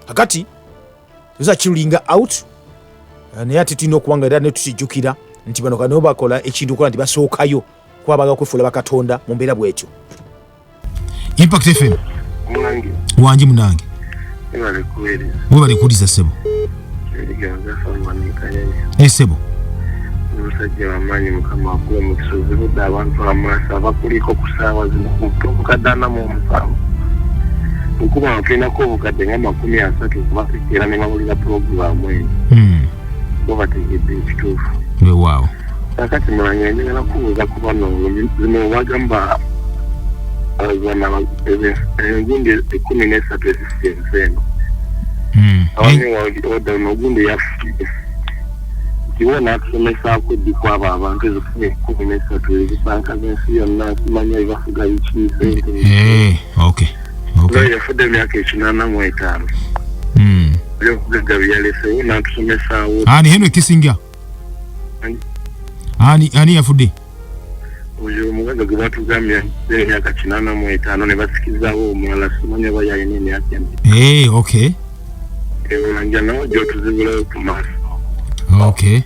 akati tuza kirulinga out naye ate tulina okuwanga era ne tukijjukira nti bano kano bakola ekintu kola nti basookayo kuba baga kwefuula bakatonda mu mbeera bwetyo. Impact FM Mulangira wanji munange webali kuwuliriza sebo sebo omusajja wamanyi Mukama wakuwa mu kisozi budde abantu amaaso abakuliko ku ssaawa zino obukadde 45 okuba nga tulinako obukadde nga 30 kubafikira ne bawulira puroguramu eyo bo bategedde ekituufu wewaawo. kakati Mulangira njagala kubuuza ku bano zino bagamba engundi 13 ezisisense eno awamu waoda nogundi yafudde kiwa n'atusomesaako eddiku abo abantu ezifuna 13 ezibanka z'ensi yonna simanya ebafuga biki sente nga yafudde emyaka 85 ebyokugaga byalesewo n'atusomesaawo. Ani Henry Kissinger ani yafudde oyo omugaga gwe batugambye emyaka 85 ne basikizaawo omulala simanya oba yalina emyaka emeka. Okay. Mulangira nawo gy'otuzibulayo ku maaso. Okay.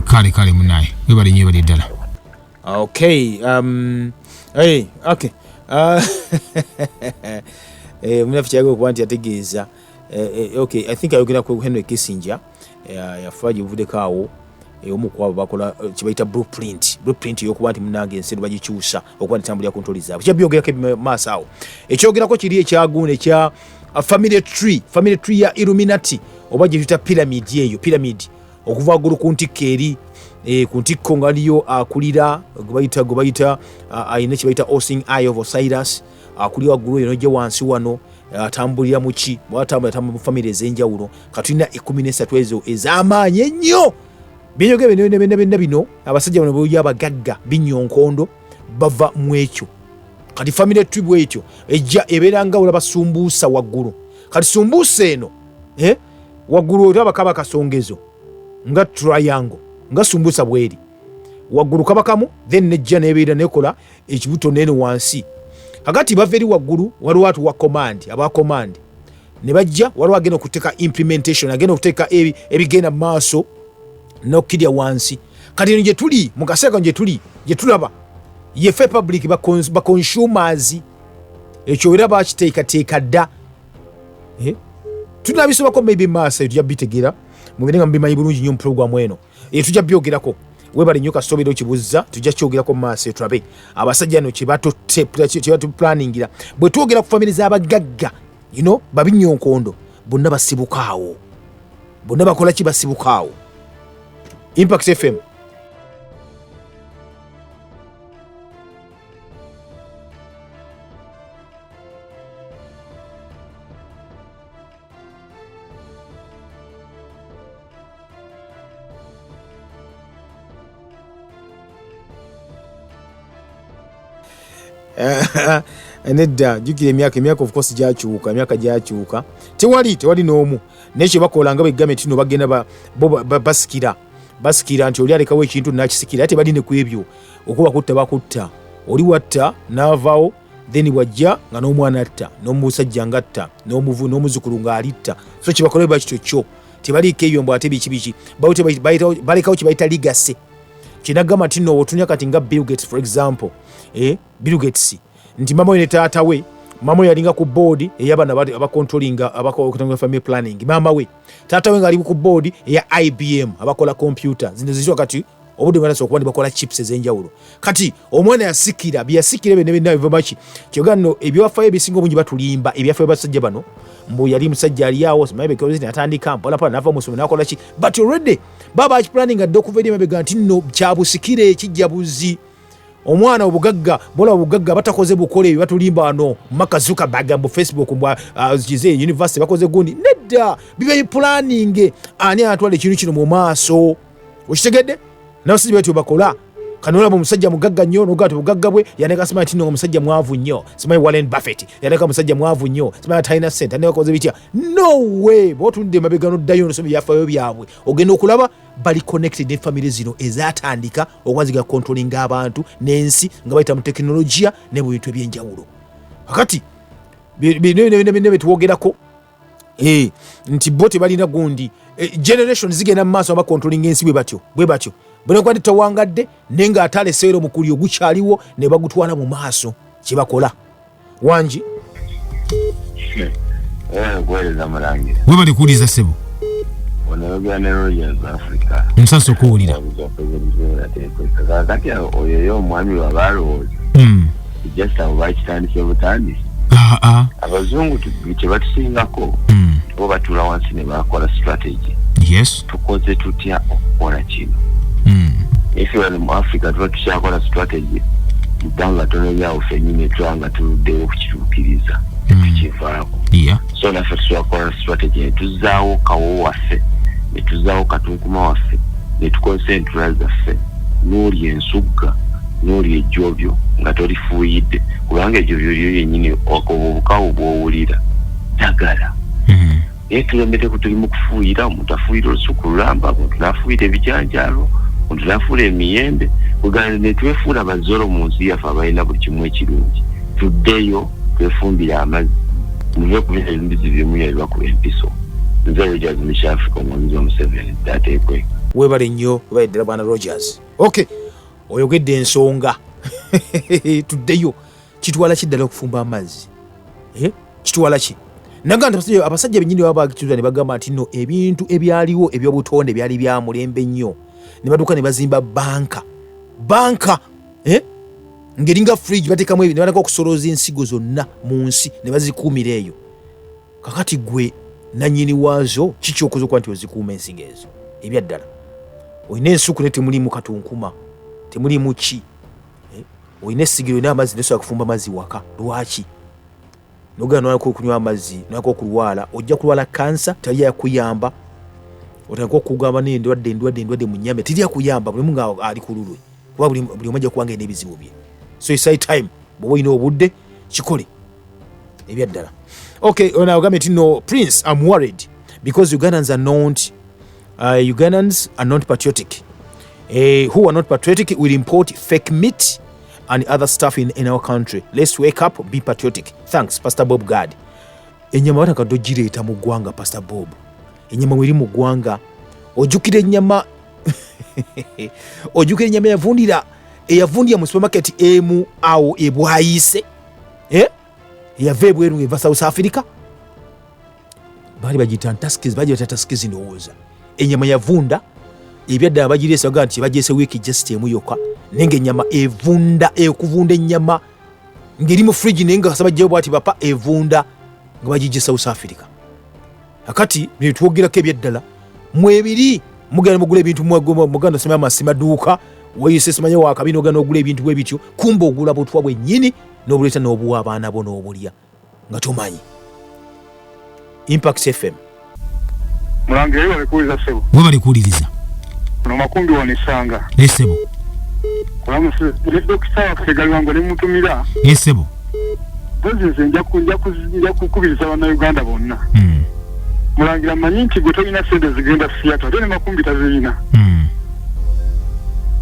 Kale munaye webali nnyo bali eddala. Okay. Okay. Munafu kyaga okuba nti yategeeza. Okay, I think ayogera ku Henry Kissinger yafa givuddeko awo omu ku abo bakola kibayita blueprint y'okuba nti munange ensi bagikyusa okuba ntambulira ku ntoli zaabwe. Kyabyogerako maaso awo ekyogerako kiri ekyagundi family tree ya Illuminati oba gye tuyita pyramid okuva waggulu ku ntikko eri ku ntikko nga liyo akulira gwe bayita ayina kye bayita Osing Eye of Osiris akulira waggulu eyo nojja wansi wano atambulira muki bwatambula mu famire ez'enjawulo katulina 13 ezo ez'amaanyi ennyo byenyoge bino abasajja bano bwe abagagga binyonkondo bava mu ekyo kati famire tribu etyo ejja ebeera nga olaba sumbuusa waggulu kati sumbuusa eno waggulu olaba kaba kasongezo nga triangle nga sumbuusa bweri waggulu kabakamu then nejja nebeera nekola ekibuto neno wansi kakati bava eri waggulu waliwo atu wa command aba command ne bajja waliwo agenda okuteeka implementation agenda okuteeka ebigenda mu maaso n'okkirya wansi kati eno gye tuli mu kaseera gye tulaba yefe public ba consumers ekyo era bakiteekateeka dda tunabisobako maybe maaso tujja bitegeera mubenenga mubimanyi bulungi nnyo mu programu eno tujja byogerako webale nnyo kasobera okibuzza tujja kyogerako mu maaso tulabe abasajja no kye batuplaningira bwe twogera ku famire z'abagagga babinyonkondo bonna basibukaawo bonna bakola ki basibukaawo Impact FM nedda jukira emyaka of course emyaka gyakyuka tewali n'omu nekyo bakola nga begambe tino bagenda basikira nti oli alekawo ekintu nakisikira ate baline ku ebyo okuba kutta bakutta oli watta n'avaawo then bwajja nga n'omwana atta n'omusajja nga atta n'omuzukulu ng'alitta so kibakola bakityo kyo tebaliiko ebyo mbu ate biki balekawo kye bayita ligase kinagamba tino otunya kati nga Bill Gates for example Bill Gates nti mama we ne taata we mama we yalinga ku board ey'abana abakontrolinga abakola family planning mama we taata we ng'ali ku board eya IBM abakola computer zino zizwa kati obudde balaso okuba bakola chips ez'enjawulo kati omwana yasikira byasikira bene biva maki kyogano ebyafaayo ebisinga obungi batulimba ebyafaayo basajja bano mbu yali musajja ali awo simabe kozi atandika mpola nava musomo nakola ki but already baba planning adde okuva eri mabega nti nno kyabusikire kijjabuzi omwana obugagga batakoze bukole ebyo batulimba wano makazuka bagambo Facebook zize university bakoze gundi nedda bibe planning ani atwale ekintu kino mu maaso okitegedde n'abasajja bwe bakola kanola mu musajja mugagga nnyo n'ogato bugagga bwe yaneka simanyi tino omusajja mwavu nnyo simanyi Warren Buffett yaneka musajja mwavu nnyo simanyi Tyler Center ne bakoze bitya no way botundde mabega n'oddayo n'osoma byafaayo byabwe ogenda okulaba bali connected ne family zino ezatandika okwaziga controlling abantu n'ensi nga bayita mu teknologiya ne mu bintu ebyenjawulo kakati bino tuwogerako nti bo tebalina gundi generation zigenda mu maaso aba controlling ensi bwe batyo bwe kwandi tawangadde nenga atale seero mukuli ogukyaliwo ne bagutwala mu maaso kye bakola wangi gweleza mulangira we bali kuuliza sebo onayogera ne Rogers Africa nsaso okuwulira kakati oyo omwami wabalowooza just abo bakitandise obutandisi abazungu kye batusingako bo batula wansi ne bakola strategy tukoze tutya okukola kino if you are in Africa tuba tukyakola strategy mubanga tononyawo fenyini twanga tuluddewo okukituukiriza tukivaako so naffe tusobola strategy netuzaawo kawo waffe netuzaawo katunkuma waffe netukonsentra zaffe n'oli ensugga n'oli ejjobyo nga tolifuuyidde kubanga ejjobyo lyo yennyini obukawo bw'owulira tagala naye tulembedde ku tulimu kufuuyira omuntu afuuyira olusuku lulamba omuntu n'afuuyira ebijanjaalo omuntu n'afuula emiyembe kugana ne twefuula bazolo mu nsi yaffe abalina buli kimu ekirungi tuddeyo twefumbire amazzi muve ku bino ebimbizi byemu yaliba ku empiso nze Rogers Misha Africa omwamizi omuseveni dateekwe webale nnyo webale ddala bwana Rogers okay oyogedde ensonga tuddeyo kitwala kiddala okufumba amazzi kitwala ki naganda abasajja bennyini baba bakituza ne bagamba nti nno ebintu ebyaliwo ebyobutonde byali bya mulembe nnyo ne baduka ne bazimba banka ngeringa fridge batekamu ebintu ne okusolooza ensigo zonna mu nsi ne bazikuumira eyo kakati gwe nannyini waazo kiki okoze okuba nti ozikuuma ensigo ezo ebyaddala olina ensuku ne temuli mu katunkuma temuli mu ki olina essigiro n'amazzi nesobola kufumba mazzi waka lwaki nogenda nolako okunywa amazzi nolako okulwala ojja kulwala kansa tali yakuyamba otandika okugamba endwadde mu nnyama tiri yakuyamba buli munga ali ku lulwe kuba buli omu ajja kubanga n'ebizibu bye so it's high time bw'oba olina obudde kikole ebyaddala okay ogambye nti no Prince I'm worried because Ugandans are not patriotic who are not patriotic will import fake meat and other stuff in our country. Let's wake up, be patriotic. Thanks, Pastor Bob God. Enyama watakaddo gireeta mu ggwanga Pastor Bob. Enyama weri mu ggwanga. Ojjukira ennyama eyavundira mu supermarket emu awo ebwayise. Eyava ebweru eva South Africa. Baali bagiyita taskies ndowooza. Enyama yavunda ebyaddala bagireesa bagaa nti bagyese wiiki just emu yokka nenge ennyama evunda ekuvunda ennyama ngeri mu fridge naye nga kasabajjayo bwati bapa evunda nga bagijje South Africa. Akati bye twogerako ebyaddala mwebiri mugenda mugula ebintu muganda sema amasimaduuka wayise simanye wakabino ogenda ogula ebintu bwe bityo kumba ogula butwa bwennyini n'obuleeta n'obuwa abaana bo n'obulya nga tomanyi. Impact FM Mulange yewe balikuuliza sebo. Wewe balikuuliriza. Kuno makumbi wonisanga. Sebo. Kulamu dokita Kategali wangu ne mutumira. Sebo. Bozize nja kukubiriza bana Uganda bonna. Mulangira manyi nti gwe tolina sente zigenda theatre ate ne makumbi tazirina.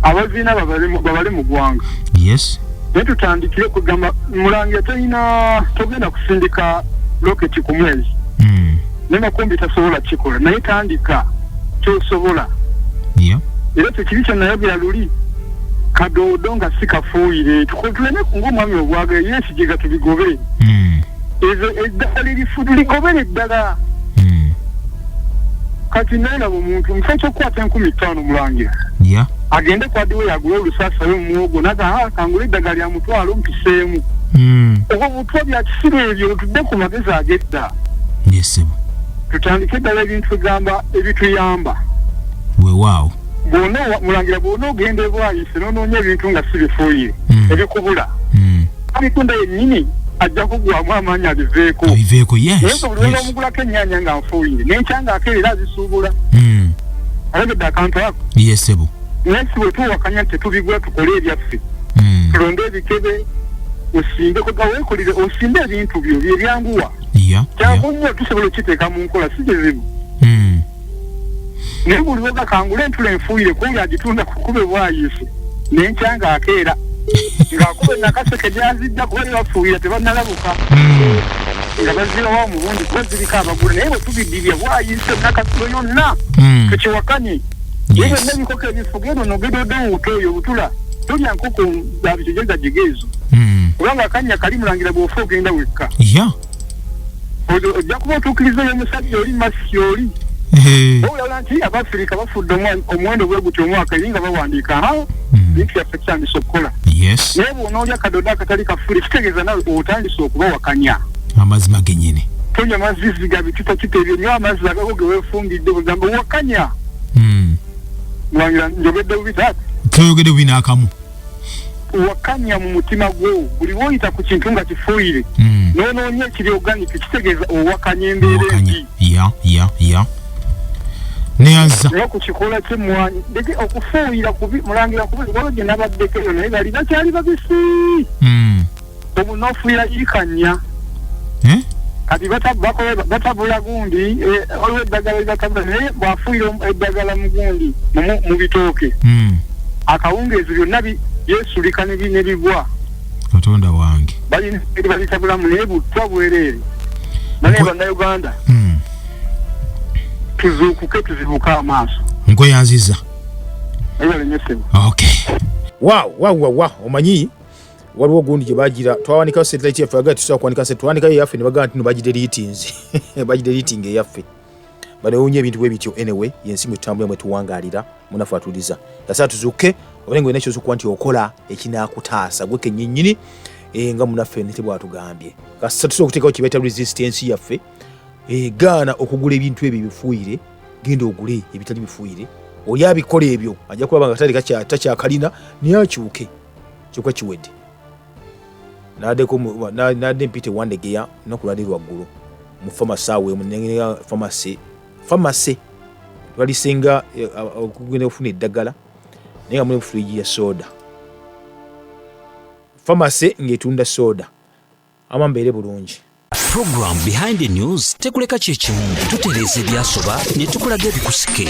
Abazina babale mu ggwanga. Yes. Naye tutandikire kugamba Mulangira togenda kusindika rocket ku mwezi. Ne makumbi tasobola kikola naye tandika kyosobola. Era tekiri kyanayogera luli kadoodo nga sikafuuyire tuleme ng'omwami obwaga yesigega tubigobe ezo eddala lirifudu ligobere eddala kati nalaba omuntu musa kyokukwata 50,000 Mulangira agende kwadiwe yagula olusaasa y'omuwogo naga kangula eddagala lya mutwalo mpiseemu obwo butwa bya kisiru ebyo tudde ku magezi ag'edda tutandike eddala ebintu egamba ebituyamba weewaawo Mulangira bw'ona ogenda ebwayise n'onoonya ebintu nga si bifuuyire ebikubula abitunda yennyini ajja kugwamu amaanyi abiveeko naye buli omugulako ennyaanya nga nfuuyire n'enkyanga akeerera azisuubula alagedde akantu ako naye si bwe tuwakanya tetubigula tukole ebyaffe tulonde ebikebe osimbe osimbe ebintu byo byebyanguwa kyangu nnyo tusobola okiteeka mu nkola si kizibu naye buli wega kangula entula enfuuyire kuba agitunda kukube bwayise n'enkyanga akeera ng'akube nakaseke gyazijja kuba ne bafuuyira tebannalabuka nga bazirawo omubundi kuba ziriko abagula naye bwe tubiddirya bwayise nakasulo yonna tukiwakanye ye byonna ebikoko ebifuga eno nogedodo wuto oyo obutula tolya nkoko zabitejeza jigeezo kubanga akanya kali Mulangira bw'ofa ogenda wekka ojja kuba otuukiriza y'omusajja oli masi oli olala nti Abafirika bafudde omuwendo bwe gutyo omwaka eri nga bawandiika bintu byaffe kitandisa okukola naye bw'onoolya akadodo akatali kafule kitegeeza nawe otandisa okubawakanya amazima gennyini tonywa mazzi ga bitita ebyo nyo amazzi agako ge weefumbidde bwegamba owakanya Mulangira njogedde bubi taata toyogedde bubi n'akamu wakanya mu mutima gwo buli woyita ku kintu nga kifuuyire n'onoonya ekiri organic kitegeeza owakanya embeera embi neyanza naye ku kikola ky'emmwanyi deke okufuuyira kubi Mulangira kubi waliwo gye nabaddeko eyo naye bali bakyali babisi obu n'ofuuyira irikanya kati batabula gundi waliwo eddagala libatabula naye bw'afuuyira eddagala mu gundi mu bitooke akawungeezi byonna yesulika ne bigwa Katonda wange balitabulamu naye butwa bwereere naye bannayuganda tuzuukuke tuzibuke amaaso nkweyanziza eyalenyesebwa wow omanyi waliwo gundi gye bagira twawanikayo satellite yaffe agati tusobola kuwanika twawanikayo eyaffe ne bagamba nti no bagideliting eyaffe banewunya ebintu bwe bityo anyway yensi mwe tutambula mwe tuwangaalira munafu atuliza yasa tuzuuke obenga olina ekyozukuwa nti okola ekinakutaasa gwe kennyinnyini nga munaffe ne tebwatugambye kasa tusobola okuteekawo kibaita resistance yaffe gaana okugula ebintu ebyo bifuuyire genda ogule ebitali bifuuyire oli abikola ebyo ajja kulaba nga katale takyakalina naye akyuke kyokka kiwedde nadde mpite wandegeya naku lwali lwaggulu mu famasi awo emunenga famasi twalisenga okugenda okufuna eddagala naye nga muli fridge ya soda famasi ng'etunda soda ama mbeere bulungi. Program Behind the News tekuleka kyekimu tutereeza ebyasoba ne tukulaga ebikusike.